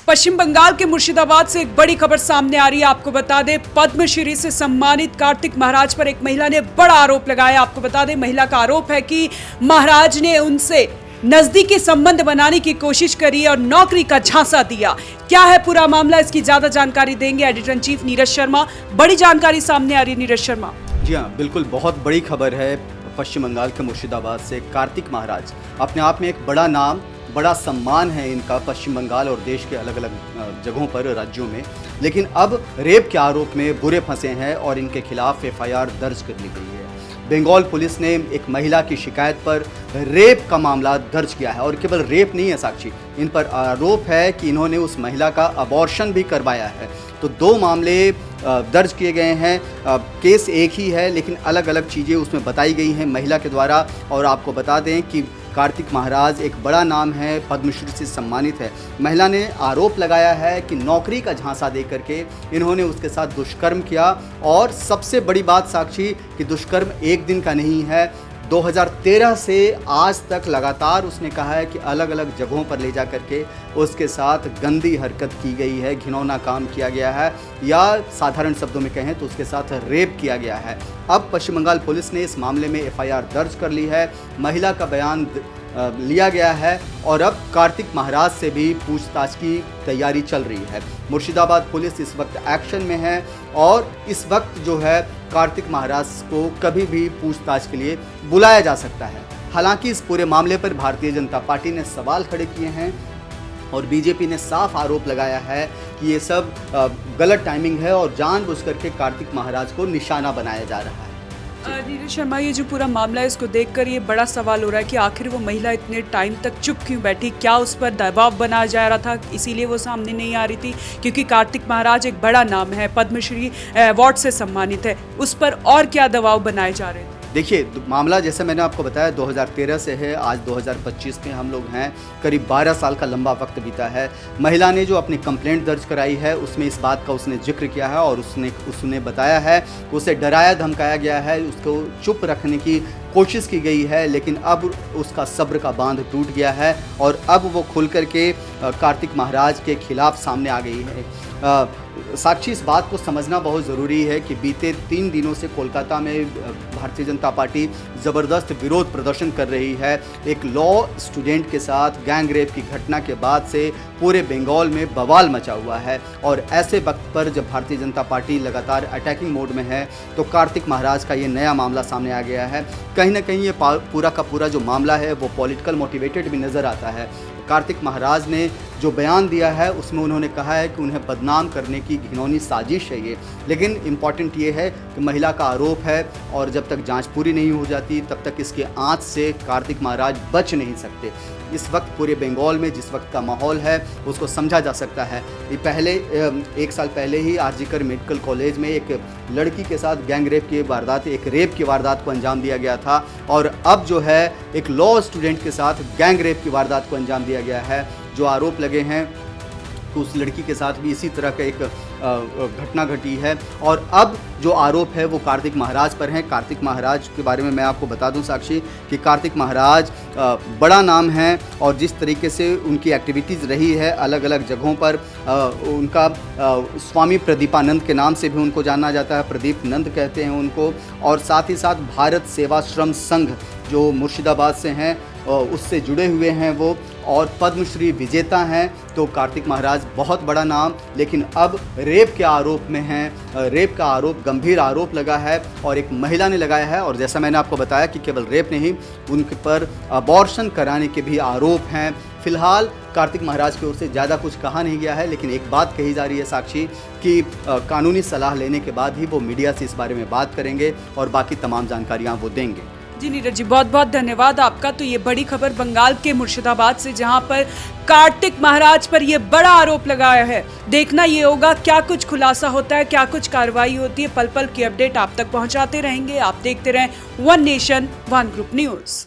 पश्चिम बंगाल के मुर्शिदाबाद से एक बड़ी खबर सामने आ रही है। आपको बता दें, पद्मश्री से सम्मानित कार्तिक महाराज पर एक महिला ने बड़ा आरोप लगाया। आपको बता दें, महिला का आरोप है कि महाराज ने उनसे नजदीकी संबंध बनाने की कोशिश करी और नौकरी का झांसा दिया। क्या है पूरा मामला, इसकी ज्यादा जानकारी देंगे editor in chief Neeraj Sharma. बड़ी जानकारी सामने आ रही है नीरज शर्मा। जी हाँ, बिल्कुल बहुत बड़ी खबर है। पश्चिम बंगाल के मुर्शिदाबाद से कार्तिक महाराज, अपने आप में एक बड़ा नाम, बड़ा सम्मान है इनका पश्चिम बंगाल और देश के अलग अलग जगहों पर, राज्यों में। लेकिन अब रेप के आरोप में बुरे फंसे हैं और इनके खिलाफ एफआईआर दर्ज कर ली गई है। बंगाल पुलिस ने एक महिला की शिकायत पर रेप का मामला दर्ज किया है और केवल रेप नहीं है साक्षी, इन पर आरोप है कि इन्होंने उस महिला का अबॉर्शन भी करवाया है। तो दो मामले दर्ज किए गए हैं। केस एक ही है लेकिन अलग अलग चीज़ें उसमें बताई गई हैं महिला के द्वारा। और आपको बता दें कि कार्तिक महाराज एक बड़ा नाम है, पद्मश्री से सम्मानित है। महिला ने आरोप लगाया है कि नौकरी का झांसा दे करके इन्होंने उसके साथ दुष्कर्म किया। और सबसे बड़ी बात साक्षी कि दुष्कर्म एक दिन का नहीं है, 2013 से आज तक लगातार उसने कहा है कि अलग अलग जगहों पर ले जा करके उसके साथ गंदी हरकत की गई है, घिनौना काम किया गया है, या साधारण शब्दों में कहें तो उसके साथ रेप किया गया है। अब पश्चिम बंगाल पुलिस ने इस मामले में एफआईआर दर्ज कर ली है, महिला का बयान लिया गया है और अब कार्तिक महाराज से भी पूछताछ की तैयारी चल रही है। मुर्शिदाबाद पुलिस इस वक्त एक्शन में है और इस वक्त जो है कार्तिक महाराज को कभी भी पूछताछ के लिए बुलाया जा सकता है। हालांकि इस पूरे मामले पर भारतीय जनता पार्टी ने सवाल खड़े किए हैं और बीजेपी ने साफ आरोप लगाया है कि ये सब गलत टाइमिंग है और जानबूझ करके कार्तिक महाराज को निशाना बनाया जा रहा है। नीरज शर्मा, ये जो पूरा मामला है इसको देखकर ये बड़ा सवाल हो रहा है कि आखिर वो महिला इतने टाइम तक चुप क्यों बैठी? क्या उस पर दबाव बनाया जा रहा था इसीलिए वो सामने नहीं आ रही थी? क्योंकि कार्तिक महाराज एक बड़ा नाम है, पद्मश्री अवार्ड से सम्मानित है, उस पर और क्या दबाव बनाए जा रहे थे? देखिए, मामला जैसे मैंने आपको बताया 2013 से है, आज 2025 में हम लोग हैं, करीब 12 साल का लंबा वक्त बीता है। महिला ने जो अपनी कंप्लेंट दर्ज कराई है उसमें इस बात का उसने जिक्र किया है और उसने बताया है कि उसे डराया धमकाया गया है, उसको चुप रखने की कोशिश की गई है, लेकिन अब उसका सब्र का बांध टूट गया है और अब वो खुल करके कार्तिक महाराज के खिलाफ सामने आ गई है। साक्षी, इस बात को समझना बहुत ज़रूरी है कि बीते 3 दिनों से कोलकाता में भारतीय जनता पार्टी ज़बरदस्त विरोध प्रदर्शन कर रही है। एक लॉ स्टूडेंट के साथ गैंग रेप की घटना के बाद से पूरे बंगाल में बवाल मचा हुआ है और ऐसे वक्त पर जब भारतीय जनता पार्टी लगातार अटैकिंग मोड में है तो कार्तिक महाराज का ये नया मामला सामने आ गया है। कहीं ना कहीं ये पूरा का पूरा जो मामला है वो पॉलिटिकल मोटिवेटेड भी नज़र आता है। कार्तिक महाराज ने जो बयान दिया है उसमें उन्होंने कहा है कि उन्हें बदनाम करने की घिनौनी साजिश है ये, लेकिन इम्पॉर्टेंट ये है कि महिला का आरोप है और जब तक जांच पूरी नहीं हो जाती तब तक इसके आंच से कार्तिक महाराज बच नहीं सकते। इस वक्त पूरे बंगाल में जिस वक्त का माहौल है उसको समझा जा सकता है। ये पहले 1 साल पहले ही आरजीकर मेडिकल कॉलेज में एक लड़की के साथ गैंग रेप की वारदात, एक रेप की वारदात को अंजाम दिया गया था और अब जो है एक लॉ स्टूडेंट के साथ गैंग रेप की वारदात को अंजाम दिया गया है। जो आरोप लगे हैं तो उस लड़की के साथ भी इसी तरह का एक घटना घटी है और अब जो आरोप है वो कार्तिक महाराज पर हैं। कार्तिक महाराज के बारे में मैं आपको बता दूं साक्षी कि कार्तिक महाराज बड़ा नाम है और जिस तरीके से उनकी एक्टिविटीज़ रही है अलग अलग जगहों पर, उनका स्वामी प्रदीपानंद के नाम से भी उनको जाना जाता है, प्रदीप नंद कहते हैं उनको, और साथ ही साथ भारत सेवाश्रम संघ जो मुर्शिदाबाद से हैं उससे जुड़े हुए हैं वो, और पद्मश्री विजेता हैं। तो कार्तिक महाराज बहुत बड़ा नाम, लेकिन अब रेप के आरोप में हैं। रेप का आरोप, गंभीर आरोप लगा है और एक महिला ने लगाया है और जैसा मैंने आपको बताया कि केवल रेप नहीं, उनके पर अबॉर्शन कराने के भी आरोप हैं। फिलहाल कार्तिक महाराज की ओर से ज़्यादा कुछ कहा नहीं गया है, लेकिन एक बात कही जा रही है साक्षी कि कानूनी सलाह लेने के बाद ही वो मीडिया से इस बारे में बात करेंगे और बाकी तमाम जानकारियाँ वो देंगे। जी नीरज जी, बहुत बहुत धन्यवाद आपका। तो ये बड़ी खबर बंगाल के मुर्शिदाबाद से, जहां पर कार्तिक महाराज पर ये बड़ा आरोप लगाया है। देखना ये होगा क्या कुछ खुलासा होता है, क्या कुछ कार्रवाई होती है। पल पल की अपडेट आप तक पहुंचाते रहेंगे। आप देखते रहें one nation one group news.